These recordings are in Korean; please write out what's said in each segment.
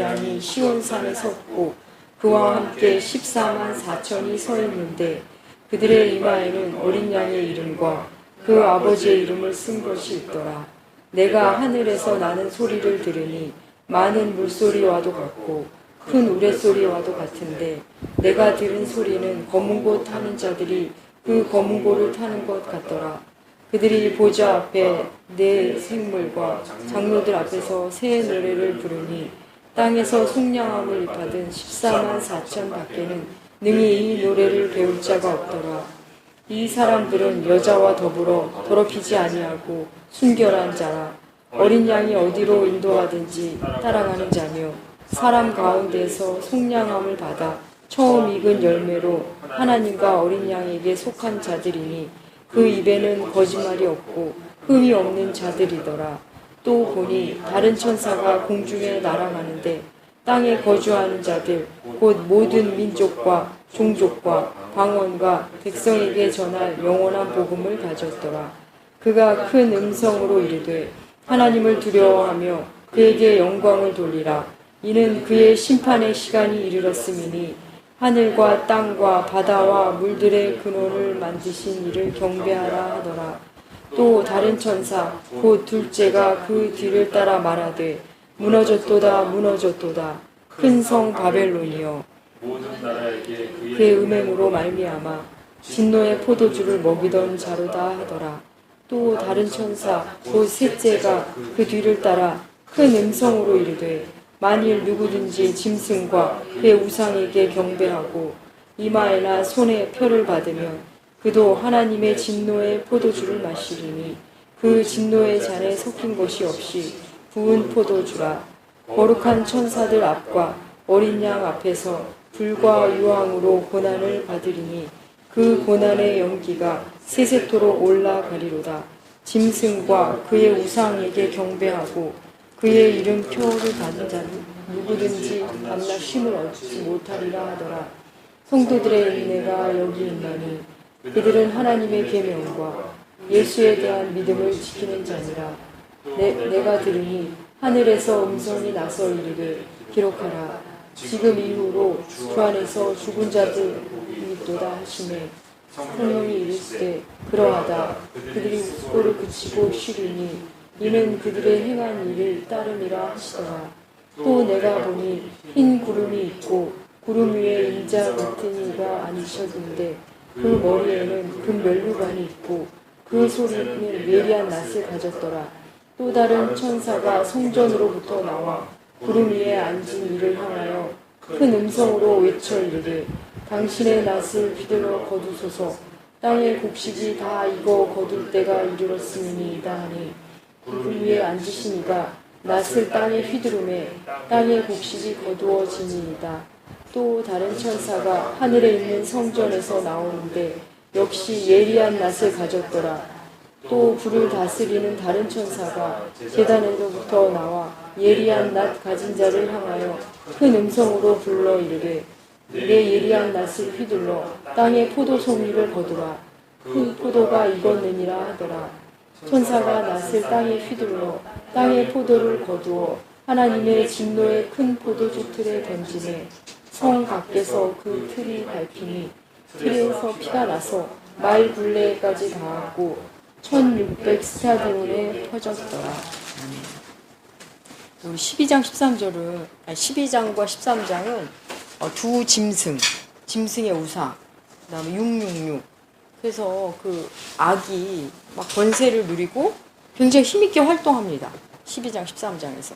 양이 시온산에 섰고 그와 함께 14만 4천이 서 있는데 그들의 이마에는 어린 양의 이름과 그 아버지의 이름을 쓴 것이 있더라. 내가 하늘에서 나는 소리를 들으니 많은 물소리와도 같고 큰 우레소리와도 같은데 내가 들은 소리는 검은 고 타는 자들이 그 검은 고를 타는 것 같더라. 그들이 보좌 앞에 네 생물과 장로들 앞에서 새 노래를 부르니 땅에서 속량함을 받은 14만 4천 밖에는 능히 이 노래를 배울 자가 없더라. 이 사람들은 여자와 더불어 더럽히지 아니하고 순결한 자라. 어린 양이 어디로 인도하든지 따라가는 자며 사람 가운데서 속량함을 받아 처음 익은 열매로 하나님과 어린 양에게 속한 자들이니 그 입에는 거짓말이 없고 흠이 없는 자들이더라. 또 보니 다른 천사가 공중에 날아가는데 땅에 거주하는 자들 곧 모든 민족과 종족과 방언과 백성에게 전할 영원한 복음을 가졌더라. 그가 큰 음성으로 이르되 하나님을 두려워하며 그에게 영광을 돌리라. 이는 그의 심판의 시간이 이르렀음이니 하늘과 땅과 바다와 물들의 근원을 만드신 이를 경배하라 하더라. 또 다른 천사 곧 둘째가 그 뒤를 따라 말하되 무너졌도다 무너졌도다 큰 성 바벨론이여 그의 음행으로 말미암아 진노의 포도주를 먹이던 자로다 하더라. 또 다른 천사 곧 셋째가 그 뒤를 따라 큰 음성으로 이르되 만일 누구든지 짐승과 그의 우상에게 경배하고 이마에나 손에 표를 받으면 그도 하나님의 진노의 포도주를 마시리니 그 진노의 잔에 섞인 것이 없이 부은 포도주라. 거룩한 천사들 앞과 어린 양 앞에서 불과 유황으로 고난을 받으리니 그 고난의 연기가 세세토록 올라가리로다. 짐승과 그의 우상에게 경배하고 그의 이름 표를 받은 자는 누구든지 밤낮 쉼을 얻지 못하리라 하더라. 성도들의 은혜가 여기 있나니 그들은 하나님의 계명과 예수에 대한 믿음을 지키는 자니라. 내가 들으니 하늘에서 음성이 나서 이르되 기록하라. 지금 이후로 주 안에서 죽은 자들이 있도다 하시매 성령이 이르시되 그러하다. 그들이 웃고를 그치고 쉬리니 이는 그들의 행한 일을 따름이라 하시더라. 또 내가 보니 흰 구름이 있고 구름 위에 인자 같은 이가 앉으셨는데 그 머리에는 금면류관이 있고 그 소리는 예리한 낫을 가졌더라. 또 다른 천사가 성전으로부터 나와 구름 위에 앉은 이를 향하여 큰 음성으로 외쳐 이르되 당신의 낫을 휘둘러 거두소서. 땅의 곡식이 다 익어 거둘 때가 이르렀음이니이다 하니 구름 위에 앉으신 이가 낫을 땅에 휘두르매 땅의 곡식이 거두어지니이다. 또 다른 천사가 하늘에 있는 성전에서 나오는데 역시 예리한 낫을 가졌더라. 또 불을 다스리는 다른 천사가 제단에서부터 나와 예리한 낫 가진 자를 향하여 큰 음성으로 불러 이르되 내 예리한 낫을 휘둘러 땅의 포도 송이를 거두라. 큰 포도가 익었느니라 하더라. 천사가 낫을 땅에 휘둘러 땅의 포도를 거두어 하나님의 진노의 큰 포도주 틀에 던지매 성 밖에서 그 틀이 밟히니 틀에서 피가 나서 마일 굴레까지 닿았고 1600 스타디온에 터졌더라. 12장 13절은 12장과 13장은 두 짐승의 우상, 그다음에 666. 그래서 그 악이 막 권세를 누리고 굉장히 힘있게 활동합니다. 12장 13장에서.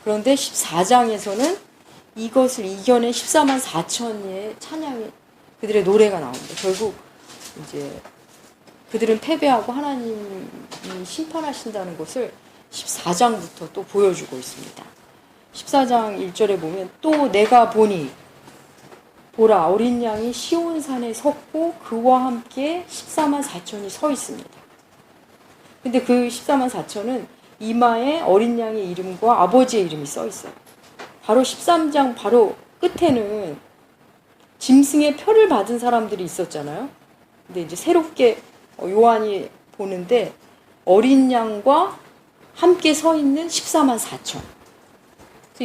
그런데 14장에서는 이것을 이겨낸 14만 4천의 찬양이 그들의 노래가 나옵니다. 결국 이제 그들은 패배하고 하나님이 심판하신다는 것을 14장부터 또 보여주고 있습니다. 14장 1절에 보면 또 내가 보니 보라 어린 양이 시온산에 섰고 그와 함께 14만 4천이 서 있습니다. 근데 그 14만 4천은 이마에 어린 양의 이름과 아버지의 이름이 써 있어요. 바로 13장 바로 끝에는 짐승의 표를 받은 사람들이 있었잖아요. 근데 이제 새롭게 요한이 보는데 어린 양과 함께 서 있는 14만 4천.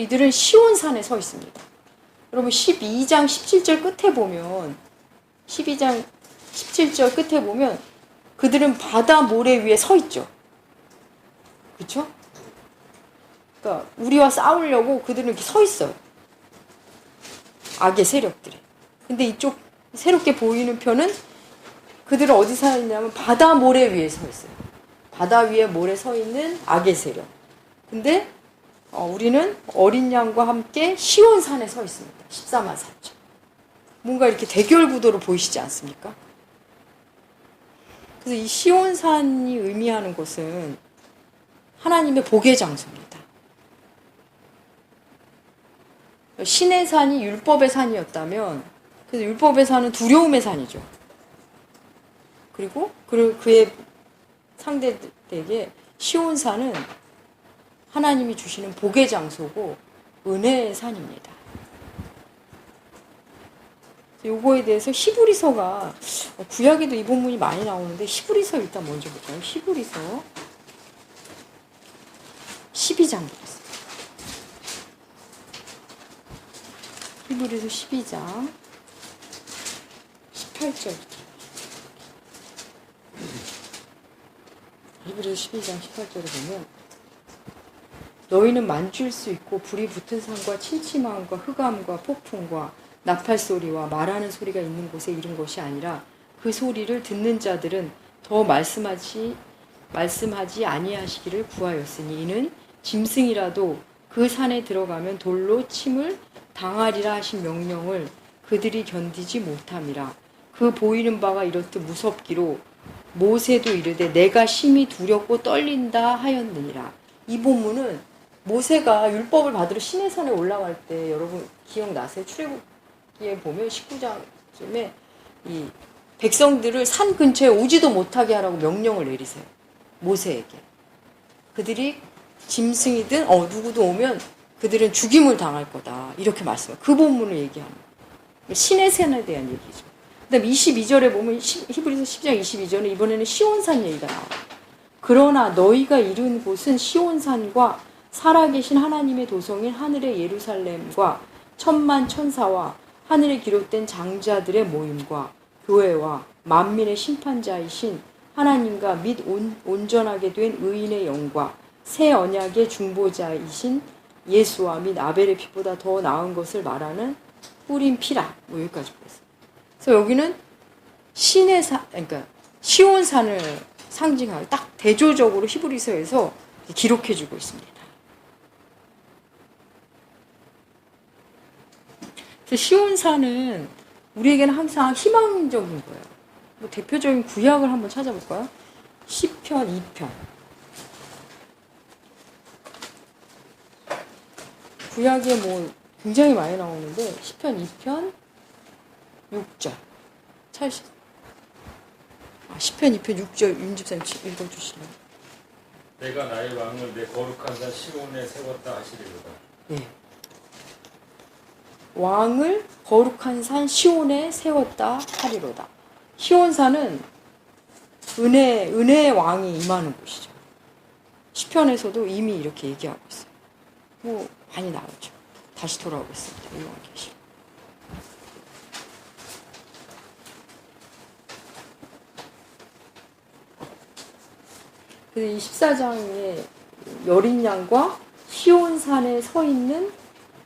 이들은 시온산에 서 있습니다. 여러분 12장 17절 끝에 보면 12장 17절 끝에 보면 그들은 바다 모래 위에 서 있죠. 그렇죠? 그러니까 우리와 싸우려고 그들은 이렇게 서 있어요. 악의 세력들이. 근데 이쪽 새롭게 보이는 편은 그들은 어디 서 있냐면 바다 모래 위에 서 있어요. 바다 위에 모래 서 있는 악의 세력. 근데 우리는 어린 양과 함께 시온산에 서 있습니다. 14만 4천. 뭔가 이렇게 대결 구도로 보이시지 않습니까? 그래서 이 시온산이 의미하는 것은 하나님의 복의 장소입니다. 신의 산이 율법의 산이었다면 그래서 율법의 산은 두려움의 산이죠. 그리고 그의 상대에게 시온산은 하나님이 주시는 복의 장소고 은혜의 산입니다. 요거에 대해서 히브리서가 구약에도 이 본문이 많이 나오는데 히브리서 일단 먼저 볼까요? 히브리서 12장 보겠습니다. 히브리서 12장 18절. 히브리서 12장 18절에 보면 너희는 만질 수 있고 불이 붙은 산과 침침함과 흑암과 폭풍과 나팔 소리와 말하는 소리가 있는 곳에 이른 것이 아니라 그 소리를 듣는 자들은 더 말씀하지 아니하시기를 구하였으니 이는 짐승이라도 그 산에 들어가면 돌로 침을 당하리라 하신 명령을 그들이 견디지 못함이라. 그 보이는 바가 이렇듯 무섭기로 모세도 이르되 내가 심히 두렵고 떨린다 하였느니라. 이 본문은 모세가 율법을 받으러 시내산에 올라갈 때 여러분 기억나세요? 출애굽기에 보면 19장쯤에 이 백성들을 산 근처에 오지도 못하게 하라고 명령을 내리세요. 모세에게. 그들이 짐승이든 누구도 오면 그들은 죽임을 당할 거다. 이렇게 말씀해요. 그 본문을 얘기하는 거예요. 시내산에 대한 얘기죠. 그 다음에 22절에 보면 히브리서 10장 22절에 이번에는 시온산 얘기가 나와요. 그러나 너희가 이른 곳은 시온산과 살아계신 하나님의 도성인 하늘의 예루살렘과 천만 천사와 하늘에 기록된 장자들의 모임과 교회와 만민의 심판자이신 하나님과 및 온전하게 된 의인의 영과 새 언약의 중보자이신 예수와 및 아벨의 피보다 더 나은 것을 말하는 뿌린 피라. 여기까지 보겠습니다. 그래서 여기는 그러니까 시온산을 상징하고 딱 대조적으로 히브리서에서 기록해주고 있습니다. 그래서 시온산은 우리에게는 항상 희망적인 거예요. 대표적인 구약을 한번 찾아볼까요? 시편 2편. 구약에 굉장히 많이 나오는데 시편 2편 6절. 시편 2편 6절 윤집사님 읽어주실래요? 내가 나의 왕을 내 거룩한 산 시온에 세웠다 하시리로다. 네. 왕을 거룩한 산 시온에 세웠다 하리로다. 시온산은 은혜의 왕이 임하는 곳이죠. 시편에서도 이미 이렇게 얘기하고 있어요. 많이 나오죠. 다시 돌아오겠습니다. 요한계시록. 그래서 이 14장에 여린 양과 시온산에 서 있는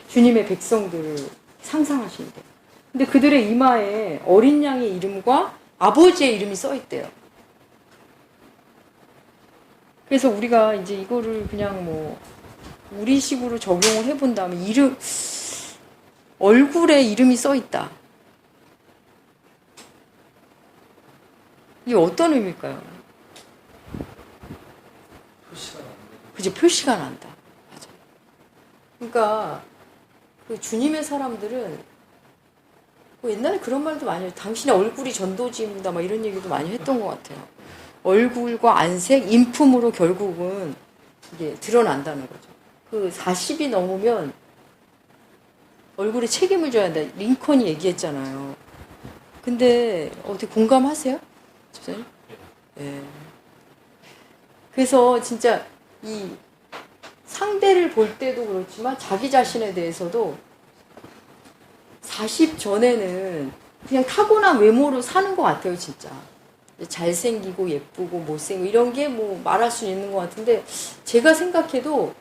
주님의 백성들을 상상하시는데, 근데 그들의 이마에 어린 양의 이름과 아버지의 이름이 써 있대요. 그래서 우리가 이제 이거를 그냥 우리식으로 적용을 해본다면 얼굴에 이름이 써 있다. 이게 어떤 의미일까요? 표시가 난다. 그죠? 표시가 난다. 맞아. 그러니까 그 주님의 사람들은 옛날에 그런 말도 많이 해요. 당신의 얼굴이 전도지입니다. 막 이런 얘기도 많이 했던 것 같아요. 얼굴과 안색, 인품으로 결국은 이게 드러난다는 거죠. 40이 넘으면 얼굴에 책임을 져야 한다. 링컨이 얘기했잖아요. 근데 어떻게 공감하세요? 집사님? 네. 그래서 진짜 이 상대를 볼 때도 그렇지만 자기 자신에 대해서도 40 전에는 그냥 타고난 외모로 사는 것 같아요, 진짜. 잘생기고 예쁘고 못생기고 이런 게 뭐 말할 수 있는 것 같은데 제가 생각해도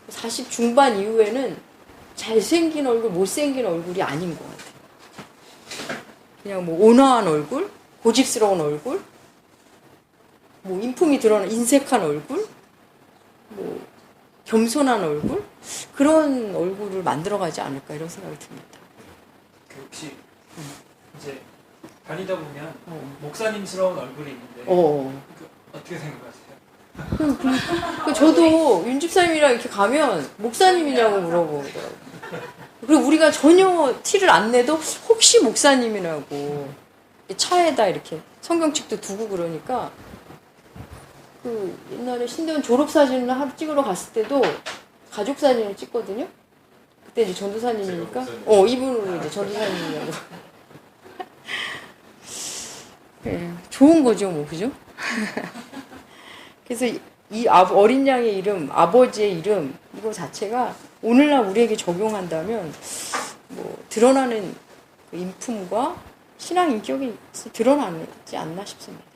40 중반 이후에는 잘생긴 얼굴, 못생긴 얼굴이 아닌 것 같아요. 그냥 뭐 온화한 얼굴, 고집스러운 얼굴, 뭐 인품이 드러난 인색한 얼굴, 뭐 겸손한 얼굴 그런 얼굴을 만들어가지 않을까 이런 생각이 듭니다. 그 혹시 이제 다니다 보면 목사님스러운 얼굴이 있는데 어떻게 생각하세요? 저도 윤 집사님이랑 이렇게 가면 목사님이냐고 물어보더라고요. 그리고 우리가 전혀 티를 안 내도 혹시 목사님이라고 차에다 이렇게 성경책도 두고 그러니까 그 옛날에 신대원 졸업사진을 찍으러 갔을 때도 가족사진을 찍거든요. 그때 이제 전도사님이니까 이분으로 이제 전도사님이냐고. 네, 좋은 거죠, 뭐 그죠? 그래서 이 어린 양의 이름, 아버지의 이름 이거 자체가 오늘날 우리에게 적용한다면 뭐 드러나는 그 인품과 신앙 인격이 드러나지 않나 싶습니다.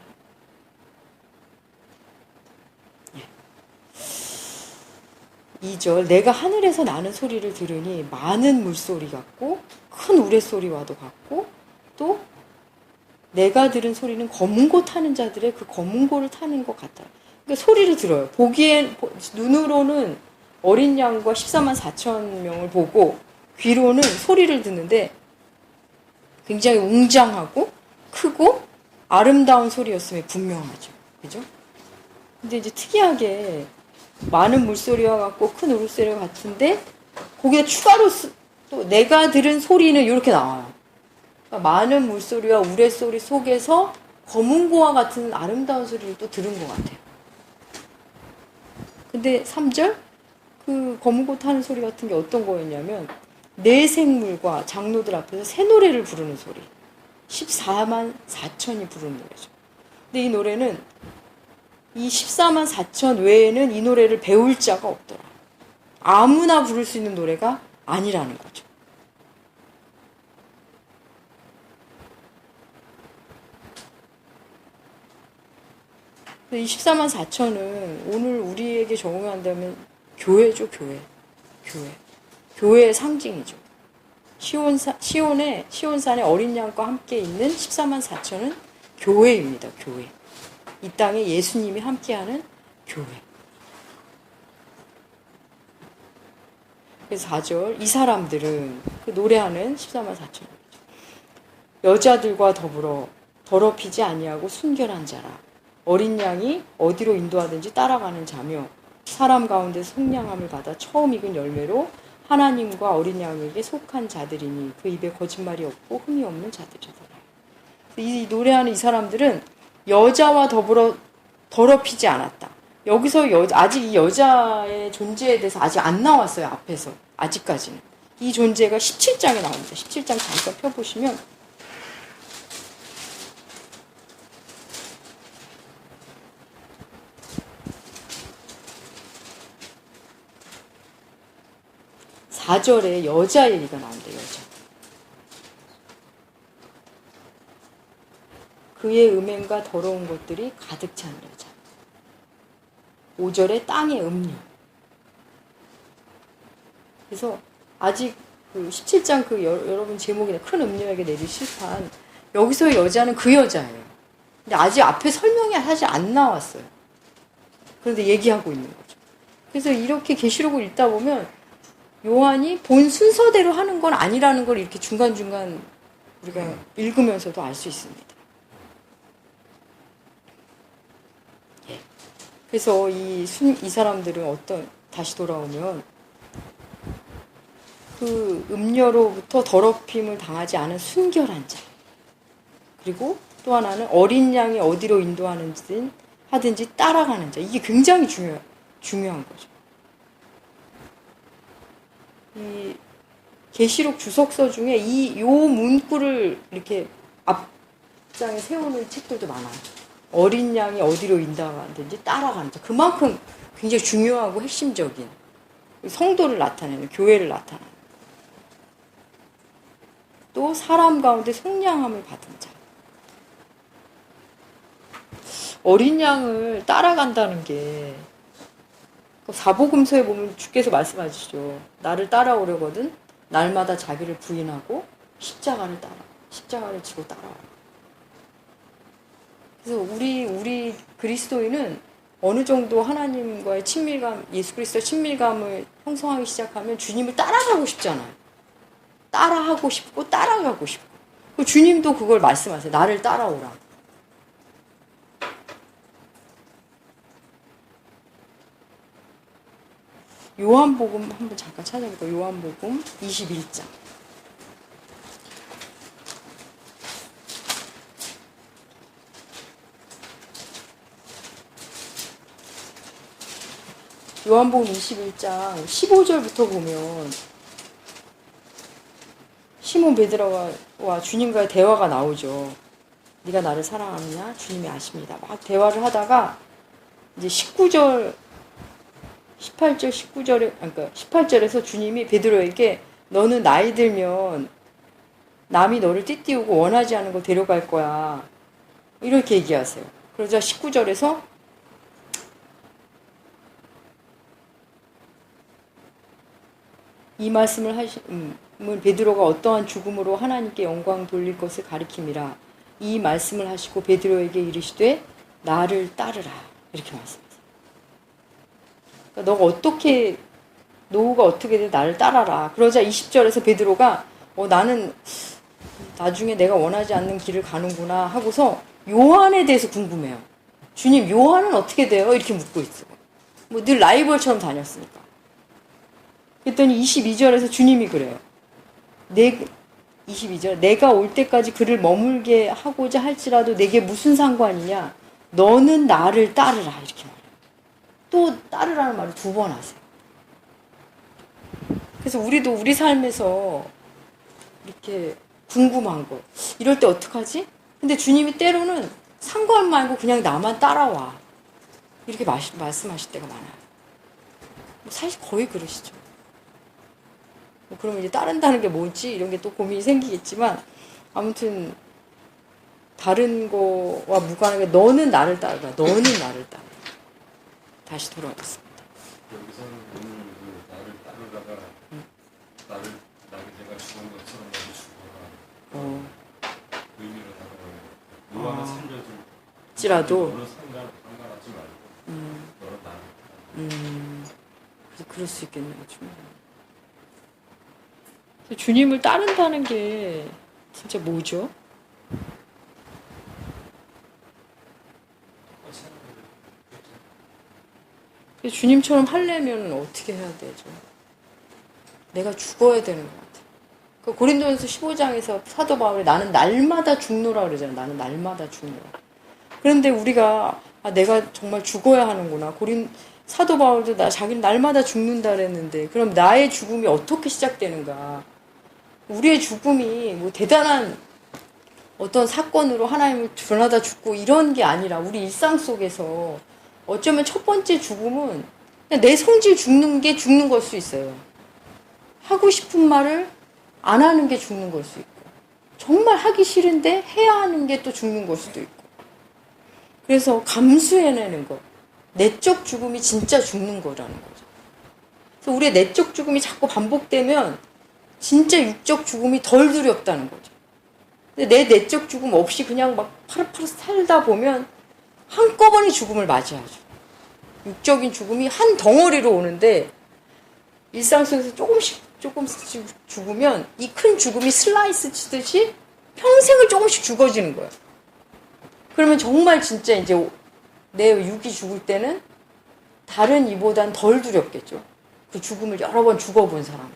2절 내가 하늘에서 나는 소리를 들으니 많은 물소리 같고 큰 우레소리와도 같고 또 내가 들은 소리는 검은 고 타는 자들의 그 검은 고를 타는 것 같다. 그러니까 소리를 들어요. 보기엔 눈으로는 어린 양과 14만 4천 명을 보고 귀로는 소리를 듣는데 굉장히 웅장하고 크고 아름다운 소리였음에 분명하죠. 그죠? 근데 이제 특이하게 많은 물소리와 같고 큰 울음소리와 같은데 거기에 추가로 또 내가 들은 소리는 이렇게 나와요. 그러니까 많은 물소리와 우레소리 속에서 검은고와 같은 아름다운 소리를 또 들은 것 같아요. 근데 3절 그 검은고 타는 소리 같은 게 어떤 거였냐면 내 생물과 장로들 앞에서 새 노래를 부르는 소리. 14만 4천이 부르는 노래죠. 근데 이 노래는 이 14만 4천 외에는 이 노래를 배울 자가 없더라. 아무나 부를 수 있는 노래가 아니라는 거죠. 이 14만 4천은 오늘 우리에게 적용한다면 교회죠, 교회. 교회의 상징이죠. 시온산의 어린 양과 함께 있는 14만 4천은 교회입니다, 교회. 이 땅에 예수님이 함께하는 교회. 그래서 4절 이 사람들은 그 노래하는 14만 4천입니다. 여자들과 더불어 더럽히지 아니하고 순결한 자라. 어린 양이 어디로 인도하든지 따라가는 자며 사람 가운데 속량함을 받아 처음 익은 열매로 하나님과 어린 양에게 속한 자들이니 그 입에 거짓말이 없고 흠이 없는 자들이더라. 이 노래하는 이 사람들은 여자와 더불어 더럽히지 않았다. 여기서 아직 이 여자의 존재에 대해서 아직 안 나왔어요. 앞에서. 아직까지는. 이 존재가 17장에 나옵니다. 17장 잠깐 펴보시면 4절에 여자 얘기가 나옵니다. 여자. 그의 음행과 더러운 것들이 가득 찬 여자. 5절에 땅의 음료. 그래서 아직 그 17장 그 여러분 제목이나 큰 음료에게 내릴 심판 여기서의 여자는 그 여자예요. 근데 아직 앞에 설명이 사실 안 나왔어요. 그런데 얘기하고 있는 거죠. 그래서 이렇게 계시록을 읽다 보면 요한이 본 순서대로 하는 건 아니라는 걸 이렇게 중간중간 우리가 읽으면서도 알 수 있습니다. 예. 그래서 이 사람들은 다시 돌아오면 그 음녀로부터 더럽힘을 당하지 않은 순결한 자. 그리고 또 하나는 어린 양이 어디로 인도하든지 따라가는 자. 이게 굉장히 중요한 거죠. 이 계시록 주석서 중에 요 문구를 이렇게 앞장에 세우는 책들도 많아요. 어린 양이 어디로 인도하든지 따라가는 자. 그만큼 굉장히 중요하고 핵심적인 성도를 나타내는, 교회를 나타내는. 또 사람 가운데 속량함을 받은 자. 어린 양을 따라간다는 게 사복음서에 보면 주께서 말씀하시죠. 나를 따라오려거든 날마다 자기를 부인하고 십자가를 지고 따라와. 그래서 우리 그리스도인은 어느 정도 하나님과의 친밀감, 예수 그리스도의 친밀감을 형성하기 시작하면 주님을 따라가고 싶잖아요. 따라하고 싶고 따라가고 싶고. 주님도 그걸 말씀하세요. 나를 따라오라. 요한복음 한번 잠깐 찾아볼까요? 요한복음 21장. 요한복음 21장 15절부터 보면 시몬 베드로와 주님과의 대화가 나오죠. 네가 나를 사랑하느냐? 주님이 아십니다. 막 대화를 하다가 이제 18절, 19절에, 그러니까 18절에서 주님이 베드로에게 너는 나이 들면 남이 너를 띠띠우고 원하지 않은 거 데려갈 거야. 이렇게 얘기하세요. 그러자 19절에서 이 말씀을 하시면 베드로가 어떠한 죽음으로 하나님께 영광 돌릴 것을 가리킴이라. 이 말씀을 하시고 베드로에게 이르시되 나를 따르라. 이렇게 말씀하세요. 그러니까 너가 어떻게 노후가 어떻게 돼 나를 따라라. 그러자 20절에서 베드로가 나는 나중에 내가 원하지 않는 길을 가는구나 하고서 요한에 대해서 궁금해요. 주님 요한은 어떻게 돼요? 이렇게 묻고 있어요. 뭐 늘 라이벌처럼 다녔으니까. 그랬더니 22절에서 주님이 그래요. 22절 내가 올 때까지 그를 머물게 하고자 할지라도 내게 무슨 상관이냐. 너는 나를 따르라. 이렇게 말해요. 또 따르라는 말을 2번 하세요. 그래서 우리도 우리 삶에서 이렇게 궁금한 거 이럴 때 어떡하지? 근데 주님이 때로는 상관 말고 그냥 나만 따라와. 이렇게 말씀하실 때가 많아요. 사실 거의 그러시죠. 그러면 이제 따른다는 게 뭐지? 이런 게 또 고민이 생기겠지만 아무튼 다른 거와 무관하게 너는 나를 따르라. 너는 나를 따르라. 다시 돌아오겠습니다. 여기서는 오늘 나를 따르다가 나를 내가 죽은 것처럼 너도 죽어라. 의미로 다가가요. 누가 살려줄지라도 너는 상관하지 말고 너는 나를 그래서 그럴 수 있겠네요. 주님을 따른다는 게 진짜 뭐죠? 주님처럼 하려면 어떻게 해야 되죠? 내가 죽어야 되는 것 같아요. 고린도전서 15장에서 사도 바울이 나는 날마다 죽노라 그러잖아요. 나는 날마다 죽노라. 그런데 우리가 내가 정말 죽어야 하는구나. 사도 바울도 자기는 날마다 죽는다 그랬는데 그럼 나의 죽음이 어떻게 시작되는가? 우리의 죽음이 뭐 대단한 어떤 사건으로 하나님을 드러나다 죽고 이런 게 아니라 우리 일상 속에서 어쩌면 첫 번째 죽음은 그냥 내 성질 죽는 게 죽는 걸 수 있어요. 하고 싶은 말을 안 하는 게 죽는 걸 수 있고 정말 하기 싫은데 해야 하는 게 또 죽는 걸 수도 있고 그래서 감수해내는 거 내적 죽음이 진짜 죽는 거라는 거죠. 그래서 우리의 내적 죽음이 자꾸 반복되면 진짜 육적 죽음이 덜 두렵다는 거죠. 근데 내 내적 죽음 없이 그냥 막 파릇파릇 살다 보면 한꺼번에 죽음을 맞이하죠. 육적인 죽음이 한 덩어리로 오는데 일상 속에서 조금씩 죽으면 이 큰 죽음이 슬라이스 치듯이 평생을 조금씩 죽어지는 거예요. 그러면 정말 진짜 이제 내 육이 죽을 때는 다른 이보단 덜 두렵겠죠. 그 죽음을 여러 번 죽어본 사람.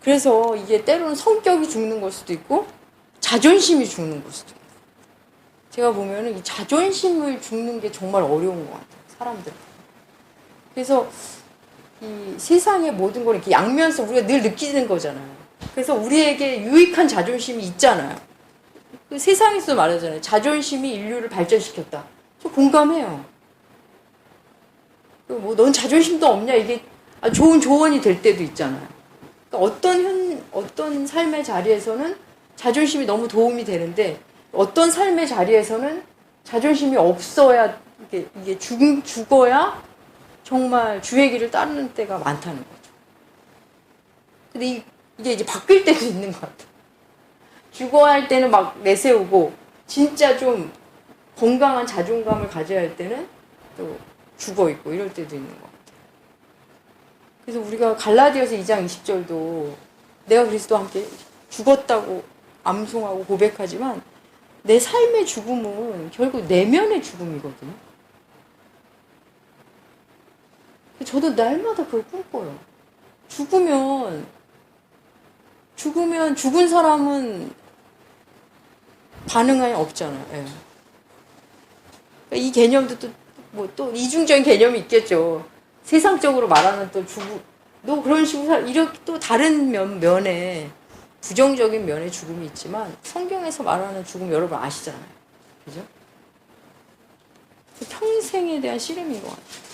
그래서 이게 때로는 성격이 죽는 걸 수도 있고 자존심이 죽는 걸 수도 있고 제가 보면은 이 자존심을 죽는 게 정말 어려운 것 같아요. 사람들. 그래서 이 세상의 모든 걸 이렇게 양면성 우리가 늘 느끼는 거잖아요. 그래서 우리에게 유익한 자존심이 있잖아요. 그 세상에서도 말하잖아요. 자존심이 인류를 발전시켰다. 저 공감해요. 뭐 넌 자존심도 없냐 이게 좋은 조언이 될 때도 있잖아요. 그러니까 어떤 삶의 자리에서는 자존심이 너무 도움이 되는데 어떤 삶의 자리에서는 자존심이 없어야 이게 죽어야 정말 주의 길을 따르는 때가 많다는 거죠. 근데 이게 이제 바뀔 때도 있는 것 같아요. 죽어야 할 때는 막 내세우고 진짜 좀 건강한 자존감을 가져야 할 때는 또 죽어 있고 이럴 때도 있는 것 같아요. 그래서 우리가 갈라디아서 2장 20절도 내가 그리스도와 함께 죽었다고 암송하고 고백하지만 내 삶의 죽음은 결국 내면의 죽음이거든요. 저도 날마다 그걸 꿈꿔요. 죽으면 죽은 사람은 반응이 없잖아요. 예. 이 개념도 또 이중적인 개념이 있겠죠. 세상적으로 말하는 또 너 그런 식으로 이렇게 또 다른 면에 부정적인 면의 죽음이 있지만 성경에서 말하는 죽음 여러분 아시잖아요. 그죠? 평생에 대한 씨름인 것 같아요.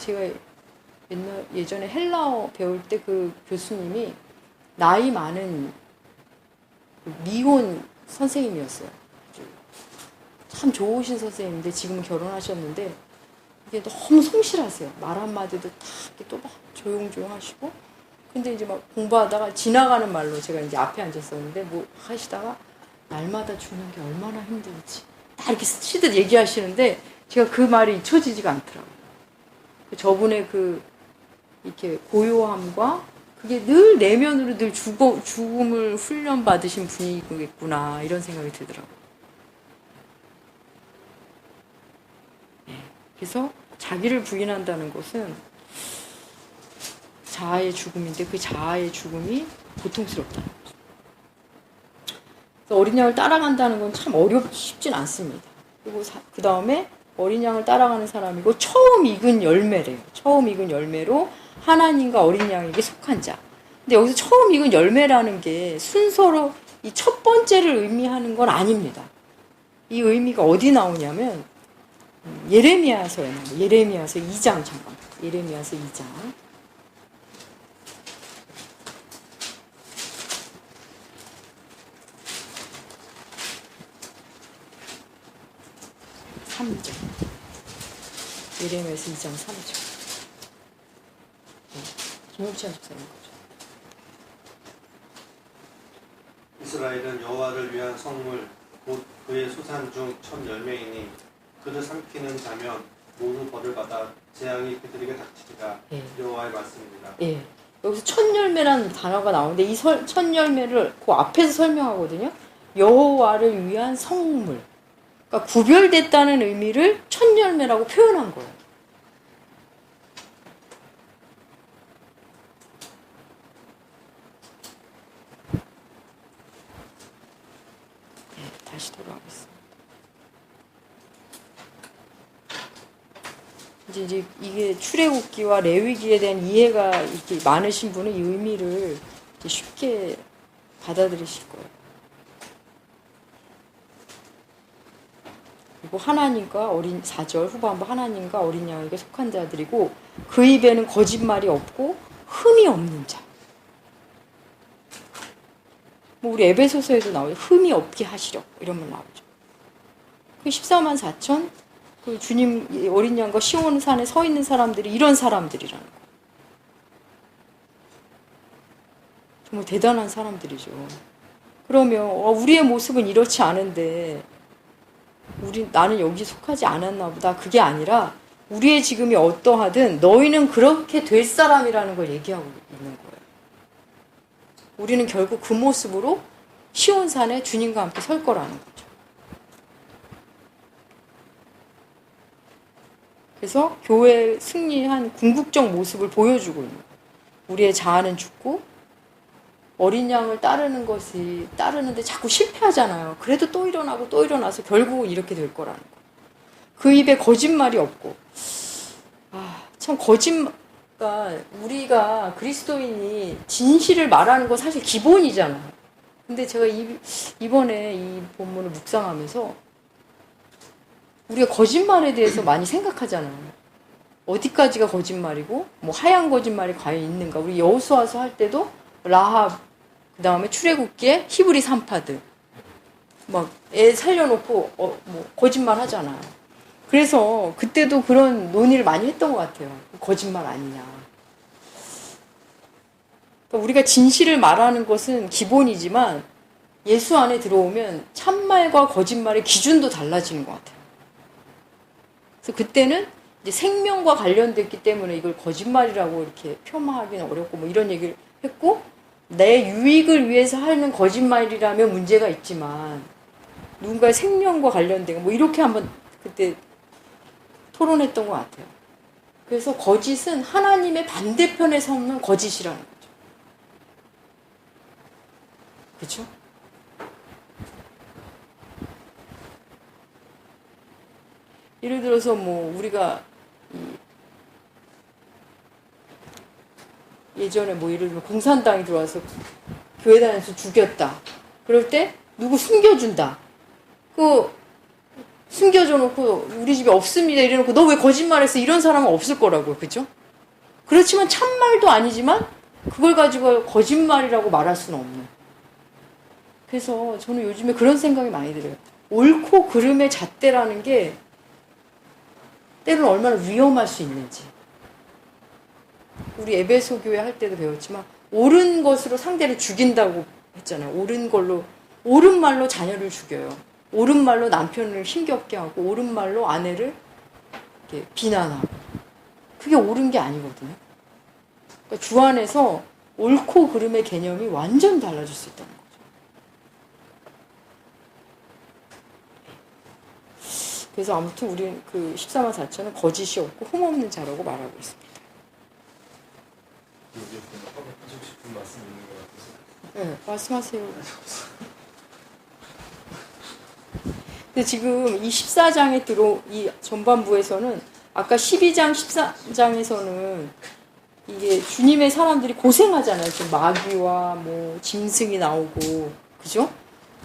제가 예전에 헬라어 배울 때 그 교수님이 나이 많은 미혼 선생님이었어요. 참 좋으신 선생님인데 지금은 결혼하셨는데 이게 너무 성실하세요. 말 한마디도 다 이렇게 또 막 조용조용 하시고 근데 이제 막 공부하다가 지나가는 말로 제가 이제 앞에 앉았었는데 뭐 하시다가 날마다 죽는 게 얼마나 힘든지 다 이렇게 스치듯 얘기하시는데 제가 그 말이 잊혀지지가 않더라고요. 저분의 이렇게 고요함과 그게 늘 내면으로 늘 죽음을 훈련받으신 분이겠구나 이런 생각이 들더라고요. 그래서 자기를 부인한다는 것은 자아의 죽음인데 그 자아의 죽음이 고통스럽다는 거죠. 그래서 어린 양을 따라간다는 건 참 쉽진 않습니다. 그리고 그 다음에 어린 양을 따라가는 사람이고 처음 익은 열매래요. 처음 익은 열매로 하나님과 어린 양에게 속한 자. 근데 여기서 처음 익은 열매라는 게 순서로 이 첫 번째를 의미하는 건 아닙니다. 이 의미가 어디 나오냐면 예레미야서에 나와요. 예레미야서 2장 잠깐. 예레미야서 2장. 3절. 예레미야서 2장 3절. 김용찬 집사님 거죠. 이스라엘은 여호와를 위한 성물 곧 그의 소산 중 첫 열매이니 그를 삼키는 자면 모두 벌을 받아 재앙이 그들에게 닥치리라. 여호와의 말씀입니다. 예. 여기서 첫 열매라는 단어가 나오는데 이 첫 열매를 그 앞에서 설명하거든요. 여호와를 위한 성물. 그러니까 구별됐다는 의미를 첫 열매라고 표현한 거예요. 네, 다시 돌아가겠습니다. 이제 이게 출애굽기와 레위기에 대한 이해가 이렇게 많으신 분은 이 의미를 쉽게 받아들이실 거예요. 그리고 하나님과 4절 후반부 하나님과 어린 양에게 속한 자들이고 그 입에는 거짓말이 없고 흠이 없는 자. 뭐 우리 에베소서에도 나오죠. 흠이 없게 하시려 이런 말 나오죠. 그 14만 4천 그 주님 어린 양과 시온 산에 서 있는 사람들이 이런 사람들이라는 거예요. 정말 대단한 사람들이죠. 그러면 우리의 모습은 이렇지 않은데 나는 여기 속하지 않았나 보다. 그게 아니라 우리의 지금이 어떠하든 너희는 그렇게 될 사람이라는 걸 얘기하고 있는 거예요. 우리는 결국 그 모습으로 시온산에 주님과 함께 설 거라는 거죠. 그래서 교회의 승리한 궁극적 모습을 보여주고 있는 거예요. 우리의 자아는 죽고 어린 양을 따르는데 자꾸 실패하잖아요. 그래도 또 일어나고 또 일어나서 결국은 이렇게 될 거라는 거예요. 그 입에 거짓말이 없고. 참 우리가 그리스도인이 진실을 말하는 건 사실 기본이잖아요. 근데 제가 이번에 이 본문을 묵상하면서 우리가 거짓말에 대해서 많이 생각하잖아요. 어디까지가 거짓말이고 뭐 하얀 거짓말이 과연 있는가. 우리 여호수아서 할 때도 라합, 그 다음에 출애굽기에 히브리 산파들 막 애 살려놓고 뭐 거짓말 하잖아요. 그래서 그때도 그런 논의를 많이 했던 것 같아요. 거짓말 아니냐. 그러니까 우리가 진실을 말하는 것은 기본이지만 예수 안에 들어오면 참말과 거짓말의 기준도 달라지는 것 같아요. 그래서 그때는 이제 생명과 관련됐기 때문에 이걸 거짓말이라고 이렇게 폄하하기는 어렵고 뭐 이런 얘기를 했고, 내 유익을 위해서 하는 거짓말이라면 문제가 있지만 누군가의 생명과 관련된 뭐 이렇게 한번 그때 토론했던 것 같아요. 그래서 거짓은 하나님의 반대편에 서는 거짓이라는 거죠. 그렇죠? 예를 들어서 뭐 우리가 예전에 뭐 예를 들면 공산당이 들어와서 교회 다니면서 죽였다. 그럴 때 누구 숨겨준다. 숨겨줘 놓고 우리 집에 없습니다 이래놓고 너 왜 거짓말했어? 이런 사람은 없을 거라고요. 그죠? 그렇지만 참말도 아니지만 그걸 가지고 거짓말이라고 말할 수는 없는. 그래서 저는 요즘에 그런 생각이 많이 들어요. 옳고 그름의 잣대라는 게 때로는 얼마나 위험할 수 있는지. 우리 에베소 교회 할 때도 배웠지만 옳은 것으로 상대를 죽인다고 했잖아요. 옳은 말로 자녀를 죽여요. 옳은 말로 남편을 힘겹게 하고 옳은 말로 아내를 이렇게 비난하고. 그게 옳은 게 아니거든요. 그러니까 주 안에서 옳고 그름의 개념이 완전 달라질 수 있다는 거죠. 그래서 아무튼 우리는 그 14만 4천은 거짓이 없고 흠없는 자라고 말하고 있습니다. 여기 하고 싶은 말씀 있는 것 같아서. 네, 말씀하세요. 근데 지금 이 14장에 이 전반부에서는 아까 12장, 14장에서는 이게 주님의 사람들이 고생하잖아요. 좀 마귀와 뭐 짐승이 나오고, 그죠?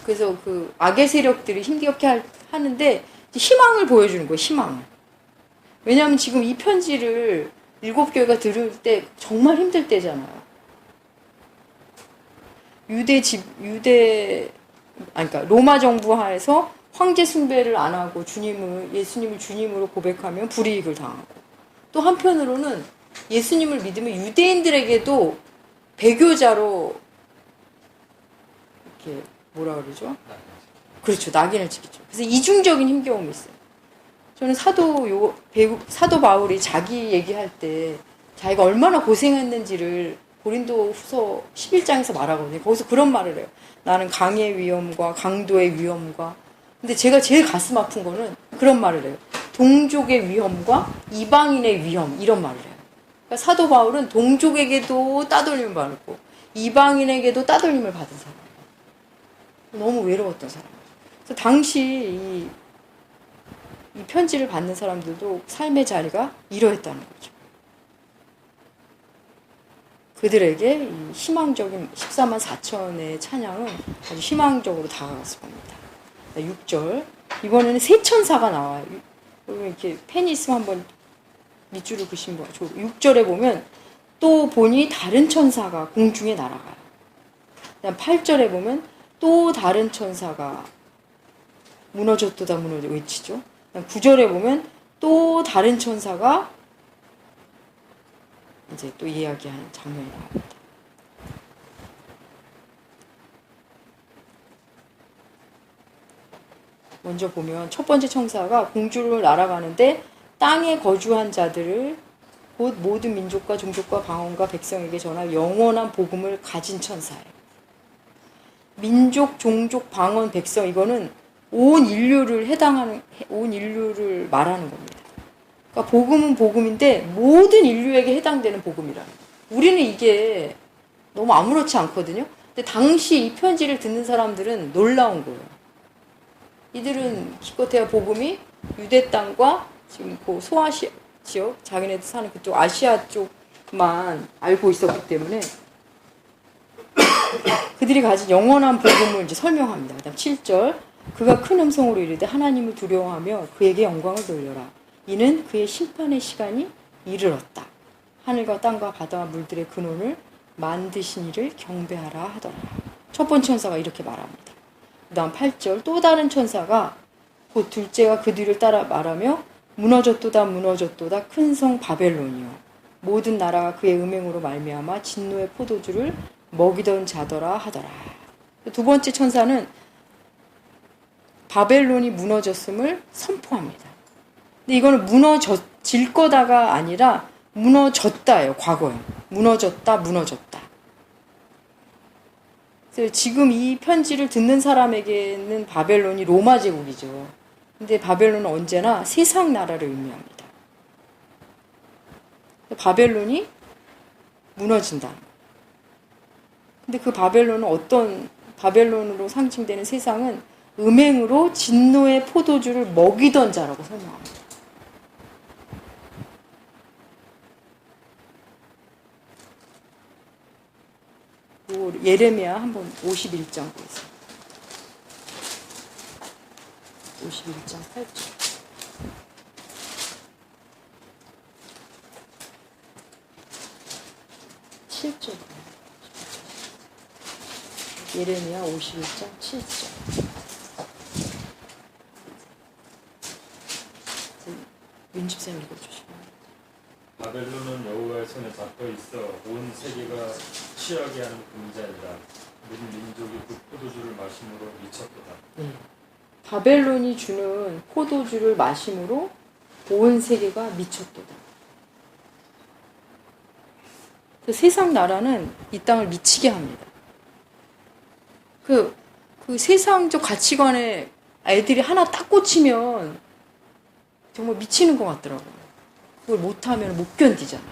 그래서 그 악의 세력들이 힘겹게 하는데 희망을 보여주는 거예요. 희망을. 왜냐하면 지금 이 편지를 7교회가 들을 때 정말 힘들 때잖아요. 그러니까 로마 정부 하에서 황제 숭배를 안 하고 예수님을 주님으로 고백하면 불이익을 당하고, 또 한편으로는 예수님을 믿으면 유대인들에게도 배교자로 이렇게 뭐라 그러죠? 그렇죠. 낙인을 찍죠. 그래서 이중적인 힘겨움이 있어요. 저는 사도 바울이 자기 얘기할 때 자기가 얼마나 고생했는지를 고린도 후서 11장에서 말하거든요. 거기서 그런 말을 해요. 나는 강의 위험과 강도의 위험과, 근데 제가 제일 가슴 아픈 거는 그런 말을 해요. 동족의 위험과 이방인의 위험, 이런 말을 해요. 그러니까 사도 바울은 동족에게도 따돌림을 받고 이방인에게도 따돌림을 받은 사람이에요. 너무 외로웠던 사람이에요. 그래서 당시 이 편지를 받는 사람들도 삶의 자리가 이러했다는 거죠. 그들에게 이 희망적인 14만 4천의 찬양은 아주 희망적으로 다가갔을 겁니다. 6절. 이번에는 세 천사가 나와요. 여러분 이렇게 펜이 있으면 한번 밑줄을 그시면 좋고, 6절에 보면 또 보니 다른 천사가 공중에 날아가요. 그다음 8절에 보면 또 다른 천사가 무너졌도다 외치죠. 그다음 9절에 보면 또 다른 천사가 이제 또 이야기하는 장면이 나옵니다. 먼저 보면 첫 번째 천사가 공주를 날아가는데 땅에 거주한 자들을 곧 모든 민족과 종족과 방언과 백성에게 전할 영원한 복음을 가진 천사예요. 민족, 종족, 방언, 백성, 이거는 온 인류를 말하는 겁니다. 그러니까 복음은 복음인데 모든 인류에게 해당되는 복음이라는 거예요. 우리는 이게 너무 아무렇지 않거든요. 근데 당시 이 편지를 듣는 사람들은 놀라운 거예요. 이들은 기껏해야 복음이 유대 땅과 지금 그 소아시아 지역, 자기네들 사는 그쪽 아시아 쪽만 알고 있었기 때문에 그들이 가진 영원한 복음을 이제 설명합니다. 그다음 7절. 그가 큰 음성으로 이르되 하나님을 두려워하며 그에게 영광을 돌려라. 이는 그의 심판의 시간이 이르렀다. 하늘과 땅과 바다와 물들의 근원을 만드신 이를 경배하라 하더라. 첫 번째 천사가 이렇게 말합니다. 그 다음 8절 또 다른 천사가 곧 둘째가 그 뒤를 따라 말하며 무너졌도다 무너졌도다 큰 성 바벨론이요 모든 나라가 그의 음행으로 말미암아 진노의 포도주를 먹이던 자더라 하더라. 두 번째 천사는 바벨론이 무너졌음을 선포합니다. 근데 이거는 무너질 거다가 아니라 무너졌다예요. 과거에. 무너졌다, 무너졌다. 그래서 지금 이 편지를 듣는 사람에게는 바벨론이 로마 제국이죠. 근데 바벨론은 언제나 세상 나라를 의미합니다. 바벨론이 무너진다. 근데 그 바벨론은 어떤 바벨론으로 상징되는 세상은 음행으로 진노의 포도주를 먹이던 자라고 설명합니다. 예레미야 한번 51장 보세요. 51장 8절. 7절. 예레미야 51장 7절. 윤집사님 읽어주시면. 바벨론은 여호와의 손에 잡혀 있어 온 세계가 취하게 하는 금자이다. 모든 민족이 그 포도주를 마심으로 미쳤도다. 네. 바벨론이 주는 포도주를 마심으로 온 세계가 미쳤도다. 세상 나라는 이 땅을 미치게 합니다. 그 세상적 가치관에 애들이 하나 딱 꽂히면 정말 미치는 것 같더라고요. 그걸 못하면 못 견디잖아.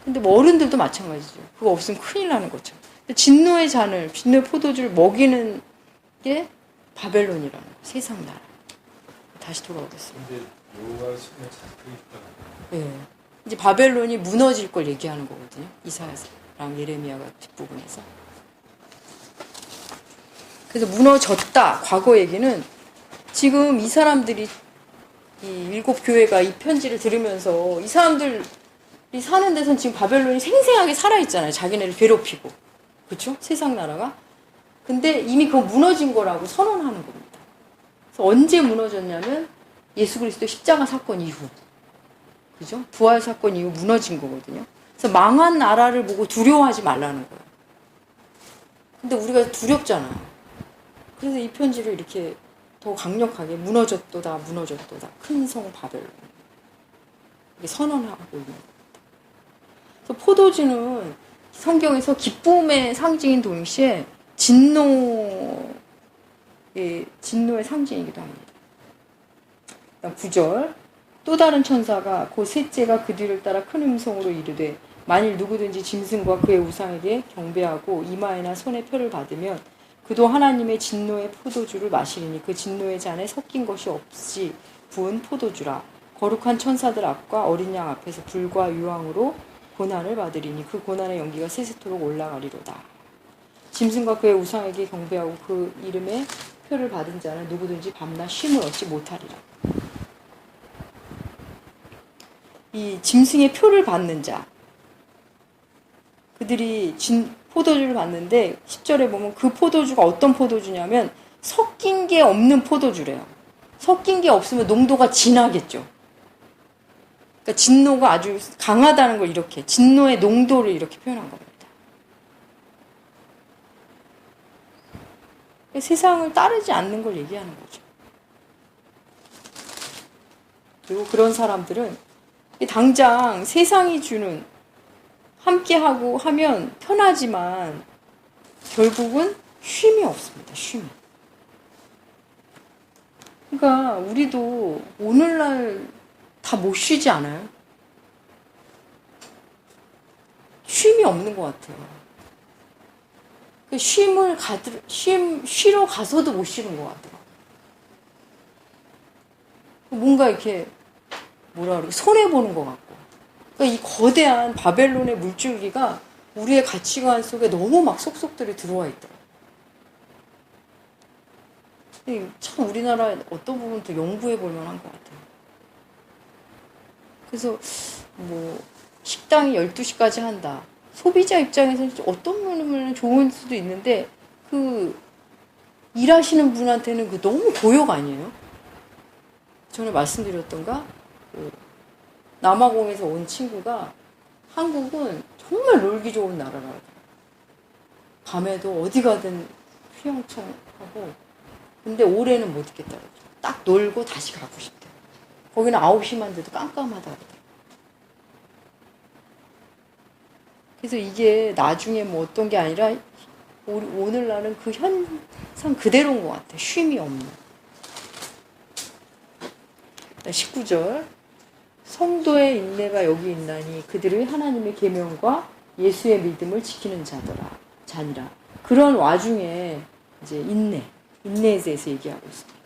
근데 뭐 어른들도 마찬가지죠. 그거 없으면 큰일 나는 거죠. 진노의 잔을, 진노의 포도주를 먹이는 게 바벨론이라는 거, 세상 나라. 다시 돌아오겠습니다. 근데 여호와의 손에 잡혀 있다고. 네. 이제 바벨론이 무너질 걸 얘기하는 거거든요. 이사야랑 예레미야가 뒷부분에서. 그래서 무너졌다. 과거 얘기는 지금 이 사람들이 이 7교회가 이 편지를 들으면서 이 사람들이 사는 데선 지금 바벨론이 생생하게 살아있잖아요. 자기네를 괴롭히고. 그렇죠? 세상 나라가. 근데 이미 그거 무너진 거라고 선언하는 겁니다. 그래서 언제 무너졌냐면 예수 그리스도 십자가 사건 이후. 그죠? 부활 사건 이후 무너진 거거든요. 그래서 망한 나라를 보고 두려워하지 말라는 거예요. 근데 우리가 두렵잖아요. 그래서 이 편지를 이렇게 더 강력하게 무너졌도다 무너졌도다 큰 성 바벨론 이렇게 선언하고 있는 겁니다. 그래서 포도주는 성경에서 기쁨의 상징인 동시에 진노의 상징이기도 합니다. 9절 또 다른 천사가 곧 셋째가 그 뒤를 따라 큰 음성으로 이르되 만일 누구든지 짐승과 그의 우상에게 경배하고 이마에나 손에 표를 받으면 그도 하나님의 진노의 포도주를 마시리니 그 진노의 잔에 섞인 것이 없이 부은 포도주라. 거룩한 천사들 앞과 어린 양 앞에서 불과 유황으로 고난을 받으리니 그 고난의 연기가 세세토록 올라가리로다. 짐승과 그의 우상에게 경배하고 그 이름의 표를 받은 자는 누구든지 밤낮 쉼을 얻지 못하리라. 이 짐승의 표를 받는 자, 그들이 포도주를 받는데 10절에 보면 그 포도주가 어떤 포도주냐면 섞인 게 없는 포도주래요. 섞인 게 없으면 농도가 진하겠죠. 그러니까 진노가 아주 강하다는 걸 이렇게 진노의 농도를 이렇게 표현한 겁니다. 세상을 따르지 않는 걸 얘기하는 거죠. 그리고 그런 사람들은 당장 세상이 주는 함께하고 하면 편하지만 결국은 쉼이 없습니다. 쉼이. 그러니까 우리도 오늘날 다 못 쉬지 않아요? 쉼이 없는 것 같아요. 쉬러 가서도 못 쉬는 것 같아요. 뭔가 이렇게 뭐라 그러고 손해보는 것 같고. 그러니까 이 거대한 바벨론의 물줄기가 우리의 가치관 속에 너무 막 속속들이 들어와 있더라고요. 참 우리나라 어떤 부분 도 연구해 볼 만한 것 같아요. 그래서 뭐 식당이 12시까지 한다. 소비자 입장에서는 어떤 부분은 좋을 수도 있는데 그 일하시는 분한테는 그 너무 고역 아니에요? 전에 말씀드렸던가? 그 남아공에서 온 친구가 한국은 정말 놀기 좋은 나라라고. 밤에도 어디 가든 휘영청하고 근데 올해는 못 있겠다고. 딱 놀고 다시 가고 싶대. 거기는 9시만 돼도 깜깜하다 그러더라고요. 그래서 이게 나중에 뭐 어떤 게 아니라 오늘날은 그 현상 그대로인 것 같아. 쉼이 없는. 19절 성도의 인내가 여기 있나니 그들의 하나님의 계명과 예수의 믿음을 지키는 자니라. 그런 와중에 이제 인내에 대해서 얘기하고 있습니다.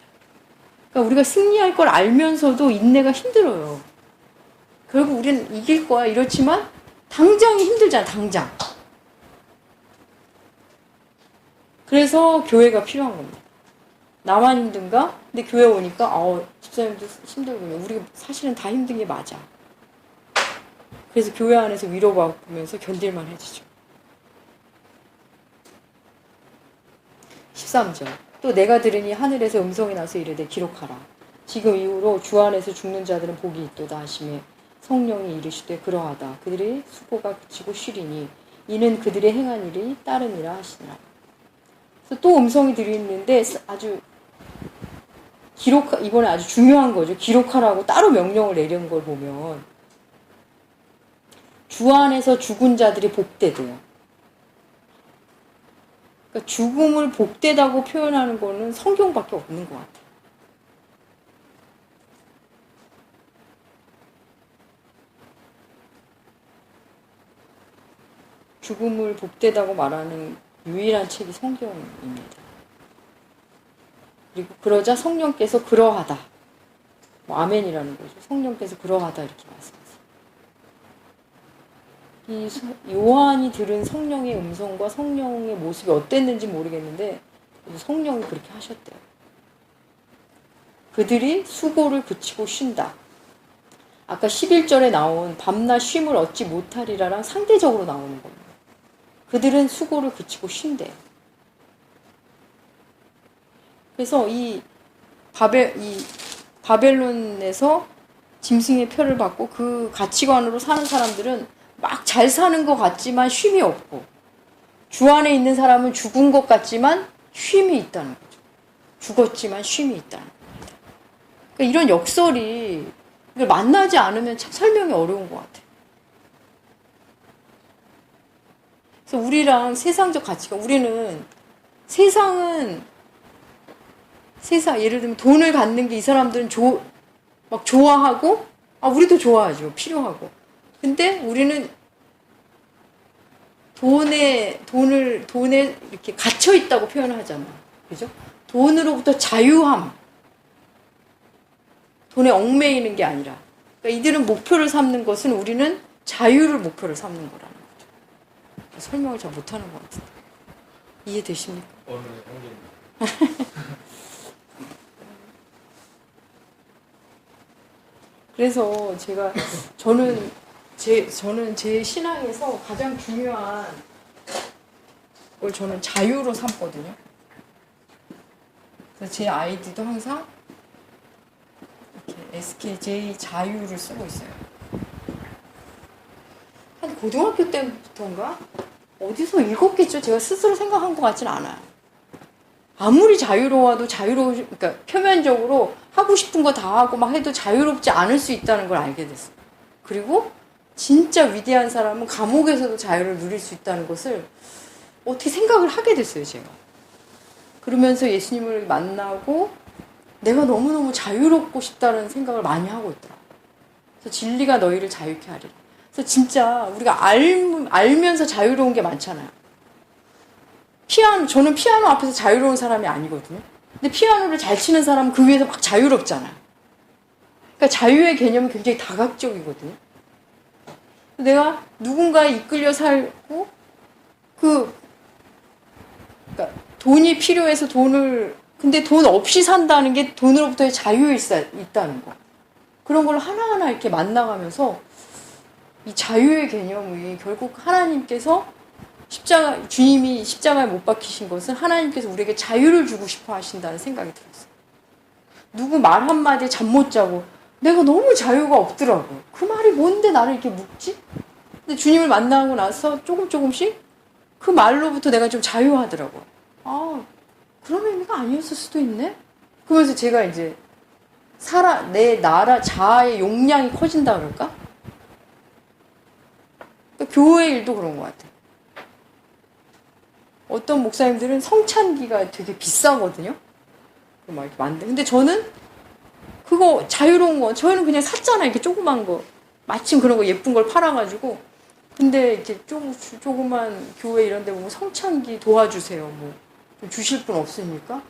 그러니까 우리가 승리할 걸 알면서도 인내가 힘들어요. 결국 우리는 이길 거야 이렇지만 당장이 힘들잖아. 당장. 그래서 교회가 필요한 겁니다. 나만 힘든가? 근데 교회 오니까 집사님도 힘들군요. 우리가 사실은 다 힘든 게 맞아. 그래서 교회 안에서 위로받으면서 견딜만 해지죠. 13절 또 내가 들으니 하늘에서 음성이 나서 이르되 기록하라. 지금 이후로 주 안에서 죽는 자들은 복이 있도다 하시매 성령이 이르시되 그러하다. 그들의 수고가 그치고 쉬리니 이는 그들의 행한 일이 따르니라 하시니라. 그래서 또 음성이 들리는데 아주 이번에 아주 중요한 거죠. 기록하라고 따로 명령을 내린 걸 보면 주 안에서 죽은 자들이 복되대요. 그러니까 죽음을 복되다고 표현하는 거는 성경밖에 없는 것 같아요. 죽음을 복되다고 말하는 유일한 책이 성경입니다. 그리고 그러자 성령께서 그러하다. 뭐 아멘이라는 거죠. 성령께서 그러하다 이렇게 말씀하세요. 이 요한이 들은 성령의 음성과 성령의 모습이 어땠는지 모르겠는데 성령이 그렇게 하셨대요. 그들이 수고를 그치고 쉰다. 아까 11절에 나온 밤낮 쉼을 얻지 못하리라랑 상대적으로 나오는 겁니다. 그들은 수고를 그치고 쉰대요. 그래서 이 바벨론에서 짐승의 표를 받고 그 가치관으로 사는 사람들은 막 잘 사는 것 같지만 쉼이 없고 주 안에 있는 사람은 죽은 것 같지만 쉼이 있다는 거죠. 죽었지만 쉼이 있다는 겁니다. 그러니까 이런 역설이 이걸 만나지 않으면 참 설명이 어려운 것 같아요. 그래서 우리랑 세상적 가치관, 우리는 세상 예를 들면 돈을 갖는 게 이 사람들은 막 좋아하고, 우리도 좋아하죠. 필요하고. 근데 우리는 돈에 이렇게 갇혀 있다고 표현을 하잖아. 그죠? 돈으로부터 자유함. 돈에 얽매이는 게 아니라. 그러니까 이들은 목표를 삼는 것은 우리는 자유를 목표를 삼는 거라는 거죠. 설명을 잘 못하는 것 같은데. 이해되십니까? 어느 한계입니다. 그래서 저는 제 신앙에서 가장 중요한 걸 저는 자유로 삼거든요. 그래서 제 아이디도 항상 이렇게 SKJ 자유를 쓰고 있어요. 한 고등학교 때부터인가? 어디서 읽었겠죠? 제가 스스로 생각한 것 같지는 않아요. 아무리 자유로워도 그러니까 표면적으로 하고 싶은 거 다 하고 막 해도 자유롭지 않을 수 있다는 걸 알게 됐어요. 그리고 진짜 위대한 사람은 감옥에서도 자유를 누릴 수 있다는 것을 어떻게 생각을 하게 됐어요, 제가. 그러면서 예수님을 만나고 내가 너무너무 자유롭고 싶다는 생각을 많이 하고 있더라고요. 그래서 진리가 너희를 자유케 하리라. 그래서 진짜 우리가 알면서 자유로운 게 많잖아요. 저는 피아노 앞에서 자유로운 사람이 아니거든요. 근데 피아노를 잘 치는 사람은 그 위에서 막 자유롭잖아요. 그러니까 자유의 개념은 굉장히 다각적이거든요. 내가 누군가에 이끌려 살고 그러니까 돈이 필요해서 돈을 근데 돈 없이 산다는 게 돈으로부터의 자유에 있다는 거. 그런 걸 하나하나 이렇게 만나가면서 이 자유의 개념이 결국 하나님께서 주님이 십자가에 못 박히신 것은 하나님께서 우리에게 자유를 주고 싶어 하신다는 생각이 들었어요. 누구 말 한마디에 잠 못 자고 내가 너무 자유가 없더라고. 그 말이 뭔데 나를 이렇게 묶지? 근데 주님을 만나고 나서 조금씩 그 말로부터 내가 좀 자유하더라고. 아, 그런 의미가 아니었을 수도 있네? 그러면서 제가 이제 내 나라 자아의 용량이 커진다 그럴까? 그러니까 교회 일도 그런 것 같아요. 어떤 목사님들은 성찬기가 되게 비싸거든요? 막 이렇게 근데 저는 그거 자유로운 거, 저희는 그냥 샀잖아요. 이렇게 조그만 거. 마침 그런 거 예쁜 걸 팔아가지고. 근데 이렇게 조그만 교회 이런 데 보면 성찬기 도와주세요. 뭐. 좀 주실 분 없습니까?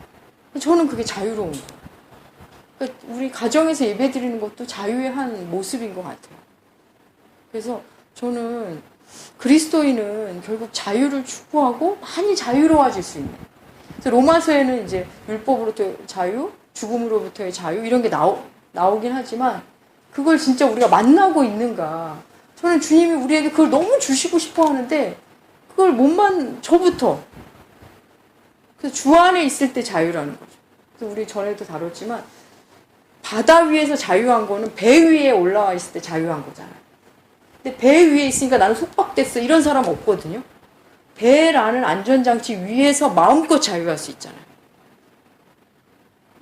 저는 그게 자유로운 거. 그러니까 우리 가정에서 예배 드리는 것도 자유의 한 모습인 것 같아요. 그래서 저는 그리스도인은 결국 자유를 추구하고 많이 자유로워질 수 있는. 그래서 로마서에는 이제 율법으로부터의 자유, 죽음으로부터의 자유 이런 게 나오긴 하지만 그걸 진짜 우리가 만나고 있는가. 저는 주님이 우리에게 그걸 너무 주시고 싶어 하는데 그걸 저부터. 그래서 주 안에 있을 때 자유라는 거죠. 그래서 우리 전에도 다뤘지만 바다 위에서 자유한 거는 배 위에 올라와 있을 때 자유한 거잖아요. 근데 배 위에 있으니까 나는 속박됐어. 이런 사람 없거든요. 배라는 안전장치 위에서 마음껏 자유할 수 있잖아요.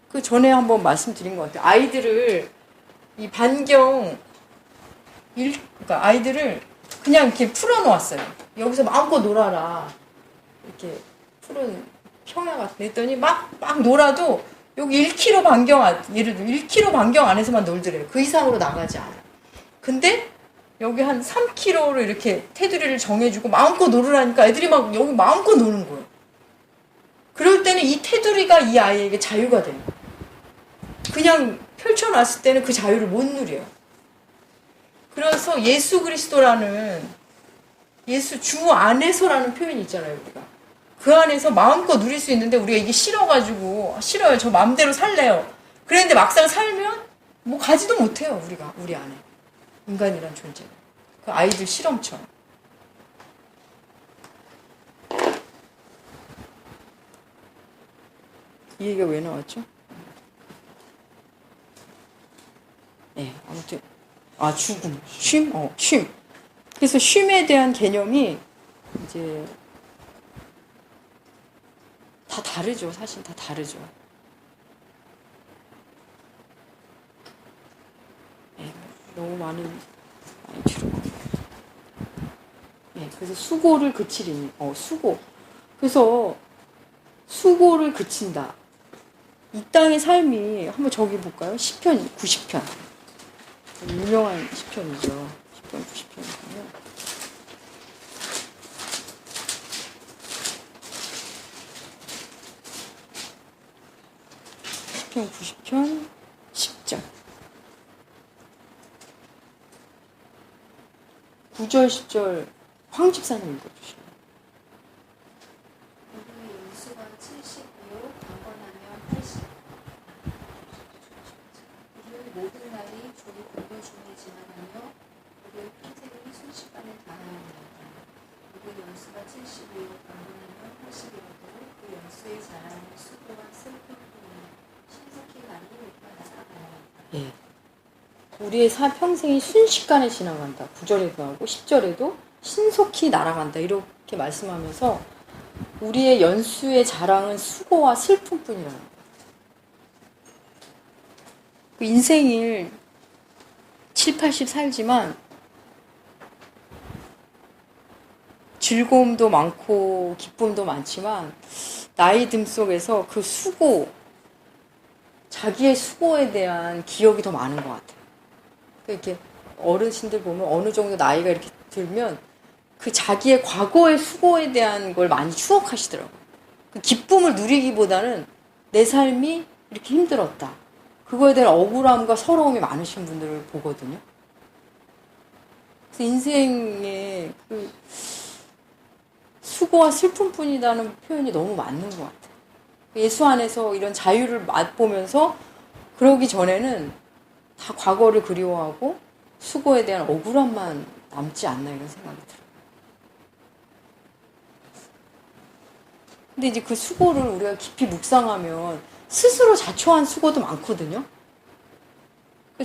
그 전에 한번 말씀드린 것 같아요. 아이들을 이 그러니까 아이들을 그냥 이렇게 풀어놓았어요. 여기서 마음껏 놀아라. 이렇게 푸른 평야 같은 데 했더니 막 놀아도 여기 1km 반경, 예를 들어 1km 반경 안에서만 놀더래요. 그 이상으로 나가지 않아요. 근데 여기 한 3km로 이렇게 테두리를 정해주고 마음껏 놀으라니까 애들이 막 여기 마음껏 노는 거예요. 그럴 때는 이 테두리가 이 아이에게 자유가 돼요. 그냥 펼쳐놨을 때는 그 자유를 못 누려요. 그래서 예수 그리스도라는 예수 주 안에서라는 표현이 있잖아요, 우리가. 그 안에서 마음껏 누릴 수 있는데 우리가 이게 싫어가지고 싫어요. 저 마음대로 살래요. 그랬는데 막상 살면 뭐 가지도 못해요. 우리가 우리 안에 인간이란 존재가. 그 아이들 실험처럼. 이 얘기가 왜 나왔죠? 네, 아무튼 죽음, 쉼. 그래서 쉼에 대한 개념이 이제 다 다르죠. 사실 다 다르죠. 네, 너무 많이 줄여고. 네, 그래서 수고를 그치리니, 수고. 그래서 수고를 그친다. 이 땅의 삶이 한번 저기 볼까요? 시편 90편. 유명한 시편이죠. 시편 90편이고요. 시편 90편 10절. 9절 10절 황 집사님 읽어주시죠. 우리 연수가 70이요 강건하면 80. 우리의 모든 날이 조리 공도 중에 지나가며 우리의 평생이 순식간에 다하옵나이다. 우리 연수가 70이요 강건하면 80이라도 그 연수의 자랑은 수고와 슬픔뿐이니 신속히 가니 날아가나이다. 예. 우리의 평생이 순식간에 지나간다. 9절에도 하고 10절에도 신속히 날아간다. 이렇게 말씀하면서 우리의 연수의 자랑은 수고와 슬픔뿐이라는 거예요. 그 인생을 7, 80 살지만 즐거움도 많고 기쁨도 많지만 나이 듦 속에서 그 수고, 자기의 수고에 대한 기억이 더 많은 것 같아요. 이렇게 어르신들 보면 어느 정도 나이가 이렇게 들면 그 자기의 과거의 수고에 대한 걸 많이 추억하시더라고요. 그 기쁨을 누리기보다는 내 삶이 이렇게 힘들었다. 그거에 대한 억울함과 서러움이 많으신 분들을 보거든요. 그래서 인생에 그 수고와 슬픔뿐이라는 표현이 너무 맞는 것 같아요. 예수 안에서 이런 자유를 맛보면서 그러기 전에는 다 과거를 그리워하고 수고에 대한 억울함만 남지 않나 이런 생각이 들어요. 근데 이제 그 수고를 우리가 깊이 묵상하면 스스로 자초한 수고도 많거든요.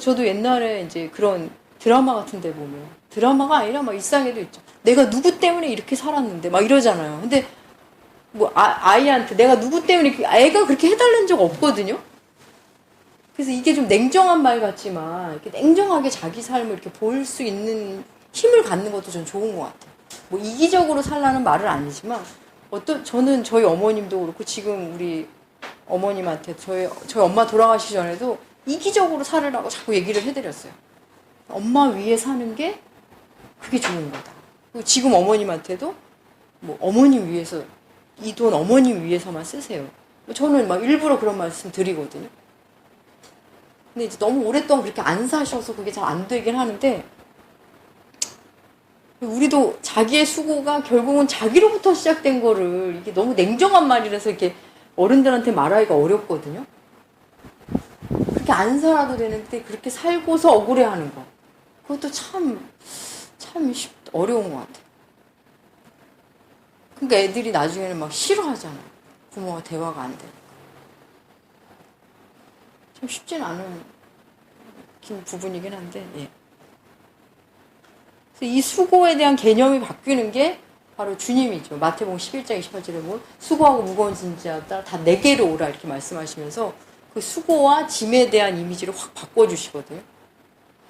저도 옛날에 이제 그런 드라마 같은 데 보면 드라마가 아니라 막 일상에도 있죠. 내가 누구 때문에 이렇게 살았는데 막 이러잖아요. 근데 뭐 아이한테 내가 누구 때문에 애가 그렇게 해달라는 적 없거든요. 그래서 이게 좀 냉정한 말 같지만 이렇게 냉정하게 자기 삶을 이렇게 볼 수 있는 힘을 갖는 것도 전 좋은 것 같아요. 뭐 이기적으로 살라는 말은 아니지만 저는 저희 어머님도 그렇고 지금 우리 어머님한테 저희 엄마 돌아가시기 전에도 이기적으로 살으라고 자꾸 얘기를 해드렸어요. 엄마 위에 사는 게 그게 좋은 거다. 그리고 지금 어머님한테도 뭐 어머님 위해서 이 돈 어머님 위해서만 쓰세요. 저는 막 일부러 그런 말씀 드리거든요. 근데 이제 너무 오랫동안 그렇게 안 사셔서 그게 잘 안 되긴 하는데 우리도 자기의 수고가 결국은 자기로부터 시작된 거를 이게 너무 냉정한 말이라서 이렇게 어른들한테 말하기가 어렵거든요. 그렇게 안 살아도 되는데 그렇게 살고서 억울해하는 거. 그것도 참 어려운 것 같아요. 그러니까 애들이 나중에는 막 싫어하잖아요. 부모가 대화가 안 되니까. 참 쉽진 않은 부분이긴 한데, 예. 그래서 이 수고에 대한 개념이 바뀌는 게 바로 주님이죠. 마태복음 11장 28절에 보면 수고하고 무거운 짐 자들 다 내게로 오라 이렇게 말씀하시면서 그 수고와 짐에 대한 이미지를 확 바꿔주시거든요.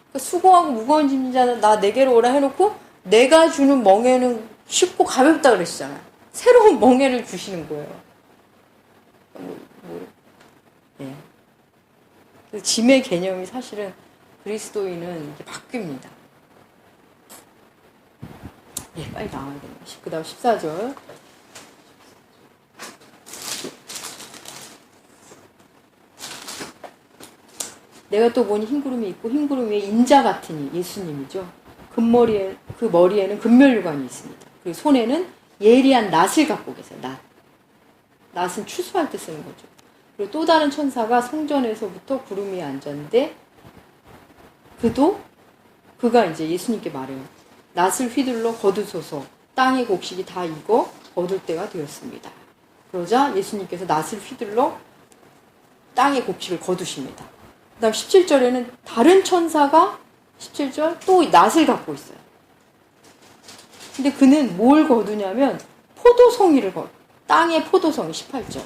그러니까 수고하고 무거운 짐 자들 나 내게로 오라 해놓고 내가 주는 멍에는 쉽고 가볍다 그러시잖아요. 새로운 멍에를 주시는 거예요. 예. 그래서 짐의 개념이 사실은 그리스도인은 이게 바뀝니다. 예, 빨리 나와야겠네요. 그 다음 14절. 내가 또 보니 흰구름이 있고 흰구름 위에 인자 같으니 예수님이죠. 그 머리에는 금멸유관이 있습니다. 그리고 손에는 예리한 낫을 갖고 계세요. 낫은 추수할 때 쓰는 거죠. 그리고 또 다른 천사가 성전에서부터 구름 위에 앉았는데 그가 이제 예수님께 말해요. 낫을 휘둘러 거두소서. 땅의 곡식이 다 익어 거둘 때가 되었습니다. 그러자 예수님께서 낫을 휘둘러 땅의 곡식을 거두십니다. 그 다음 17절에는 다른 천사가 17절 또 낫을 갖고 있어요. 근데 그는 뭘 거두냐면 포도송이를 땅의 포도송이 18절.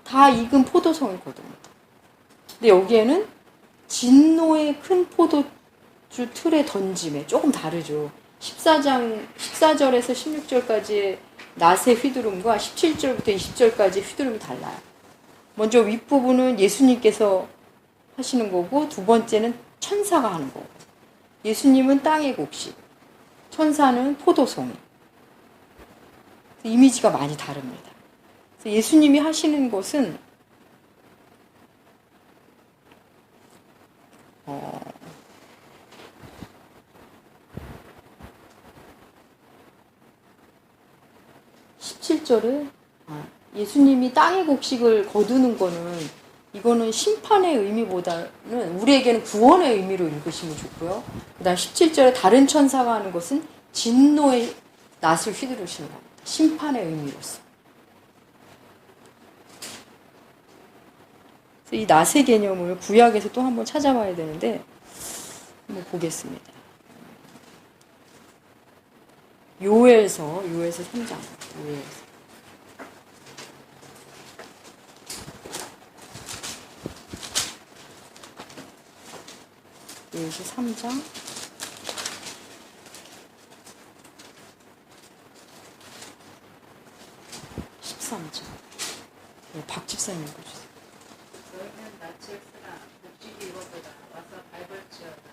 다 익은 포도송이를 거둡니다. 근데 여기에는 진노의 큰 포도주 틀에 던짐에 조금 다르죠. 14절에서 16절까지의 낫의 휘두름과 17절부터 20절까지 휘두름이 달라요. 먼저 윗부분은 예수님께서 하시는 거고 두 번째는 천사가 하는 거고 예수님은 땅의 곡식, 천사는 포도송이. 이미지가 많이 다릅니다. 그래서 예수님이 하시는 것은 17절에 예수님이 땅의 곡식을 거두는 거는 이거는 심판의 의미보다는 우리에게는 구원의 의미로 읽으시면 좋고요. 그 다음 17절에 다른 천사가 하는 것은 진노의 낫을 휘두르시는 겁니다. 심판의 의미로서. 이 낫의 개념을 구약에서 또 한번 찾아봐야 되는데 한번 보겠습니다. 요엘서 3장. 요엘서. 요엘서 3장. 13절. 박 집사님 읽어주세요. 너희는 낯을 쓰나 묵직이 이것보다 와서 밟을지어다.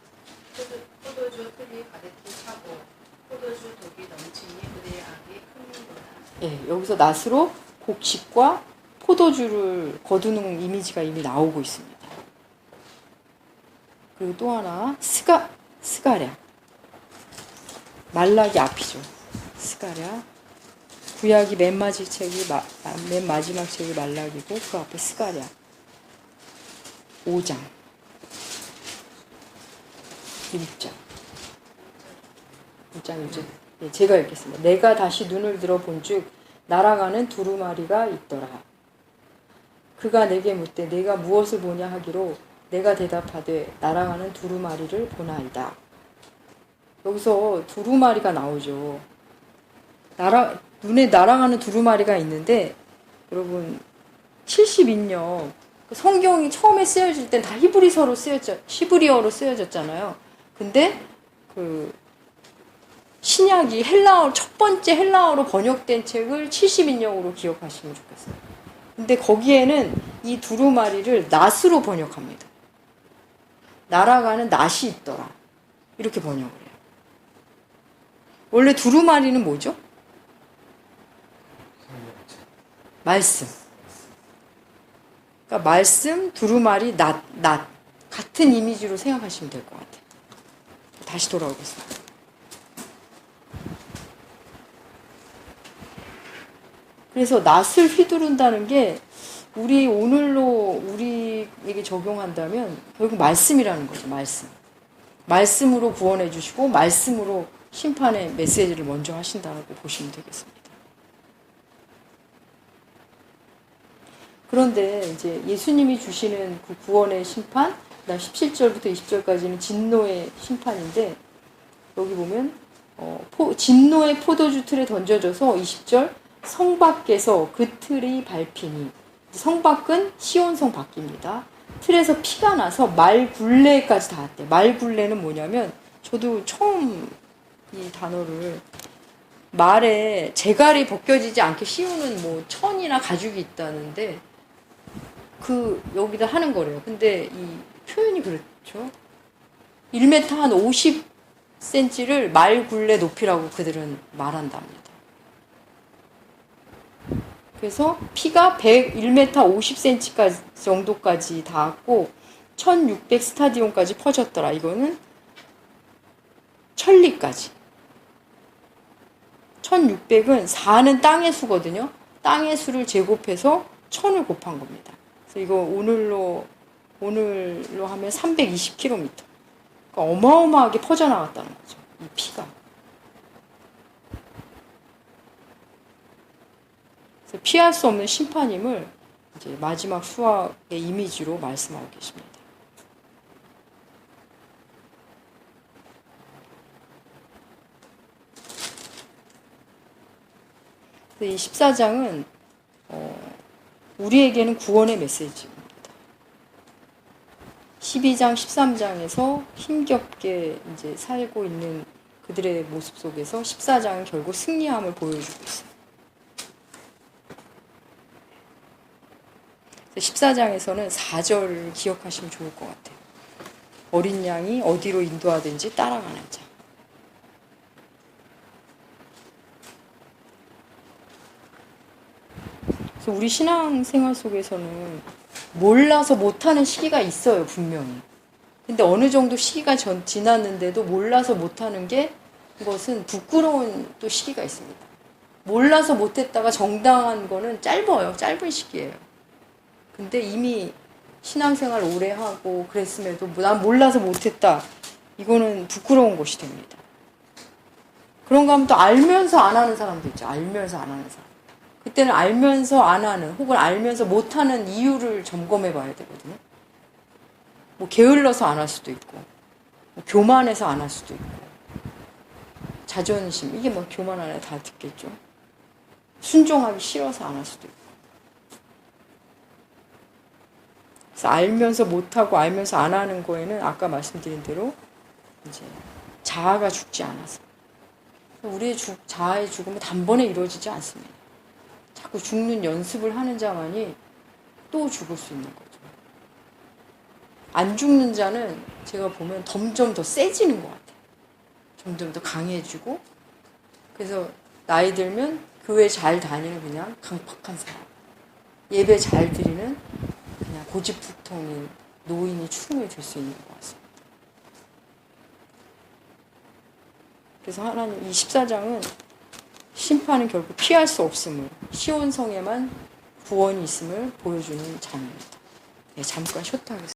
포도주 틀이 가득히 차고 포도주 독이 넘치니 그들의 악이 크는도다. 예, 여기서 낫으로 곡식과 포도주를 거두는 이미지가 이미 나오고 있습니다. 그리고 또 하나 스가랴 말라기 앞이죠. 스가랴 구약이 맨 마지막 책이 말라기고 그 앞에 스가랴 5장 1장 5장이죠. 네, 제가 읽겠습니다. 내가 다시 눈을 들어 본즉 날아가는 두루마리가 있더라. 그가 내게 묻되 내가 무엇을 보냐 하기로 내가 대답하되 날아가는 두루마리를 보나이다. 여기서 두루마리가 나오죠. 눈에 날아가는 두루마리가 있는데 여러분 70인역 성경이 처음에 쓰여질 땐 다 히브리어로 쓰여졌잖아요. 근데 그 신약이 첫 번째 헬라어로 번역된 책을 70인역으로 기억하시면 좋겠어요. 근데 거기에는 이 두루마리를 낫으로 번역합니다. 날아가는 낫이 있더라. 이렇게 번역을 해요. 원래 두루마리는 뭐죠? 말씀. 그러니까 말씀, 두루마리, 낫. 같은 이미지로 생각하시면 될 것 같아요. 다시 돌아오겠습니다. 그래서 낫을 휘두른다는 게 우리에게 적용한다면 결국 말씀이라는 거죠. 말씀으로 구원해 주시고 말씀으로 심판의 메시지를 먼저 하신다고 보시면 되겠습니다. 그런데 이제 예수님이 주시는 그 구원의 심판, 17절부터 20절까지는 진노의 심판인데 여기 보면 진노의 포도주 틀에 던져져서 20절 성 밖에서 그 틀이 밟히니 성밖은 시온성 밖입니다. 틀에서 피가 나서 말굴레까지 닿았대. 말굴레는 뭐냐면 저도 처음 이 단어를 말에 재갈이 벗겨지지 않게 씌우는 뭐 천이나 가죽이 있다는데 여기다 하는 거래요. 근데 이 표현이 그렇죠. 1m 한 50cm를 말굴레 높이라고 그들은 말한답니다. 그래서 피가 1m 50cm 정도까지 닿았고 1600 스타디온까지 퍼졌더라. 이거는 천리까지. 1600은 4는 땅의 수거든요. 땅의 수를 제곱해서 1000을 곱한 겁니다. 그래서 이거 오늘로 하면 320km. 그러니까 어마어마하게 퍼져나갔다는 거죠. 이 피가. 그래서 피할 수 없는 심판임을 이제 마지막 수학의 이미지로 말씀하고 계십니다. 이 14장은 우리에게는 구원의 메시지입니다. 12장, 13장에서 힘겹게 이제 살고 있는 그들의 모습 속에서 14장은 결국 승리함을 보여주고 있어요. 14장에서는 4절을 기억하시면 좋을 것 같아요. 어린 양이 어디로 인도하든지 따라가는 자. 그래서 우리 신앙생활 속에서는 몰라서 못하는 시기가 있어요, 분명히. 근데 어느 정도 시기가 지났는데도 몰라서 못하는 게 이것은 부끄러운 또 시기가 있습니다. 몰라서 못했다가 정당한 거는 짧은 시기예요. 근데 이미 신앙생활 오래 하고 그랬음에도 난 몰라서 못했다. 이거는 부끄러운 것이 됩니다. 그런가 하면 또 알면서 안 하는 사람도 있죠. 알면서 안 하는 사람. 그때는 알면서 안 하는 혹은 알면서 못하는 이유를 점검해 봐야 되거든요. 뭐 게을러서 안 할 수도 있고 뭐 교만해서 안 할 수도 있고 자존심 이게 뭐 교만 안에 다 듣겠죠. 순종하기 싫어서 안 할 수도 있고 그래서 알면서 못하고 알면서 안 하는 거에는 아까 말씀드린 대로 이제 자아가 죽지 않아서 우리의 자아의 죽음은 단번에 이루어지지 않습니다. 자꾸 죽는 연습을 하는 자만이 또 죽을 수 있는 거죠. 안 죽는 자는 제가 보면 점점 더 세지는 것 같아요. 점점 더 강해지고 그래서 나이 들면 교회 잘 다니는 그냥 강팍한 사람 예배 잘 드리는 그냥 고집불통인 노인이 충분히 될 수 있는 것 같습니다. 그래서 하나님 이 14장은 심판은 결국 피할 수 없음을, 시온성에만 구원이 있음을 보여주는 장입니다. 네, 잠깐 쉬었다 하겠습니다.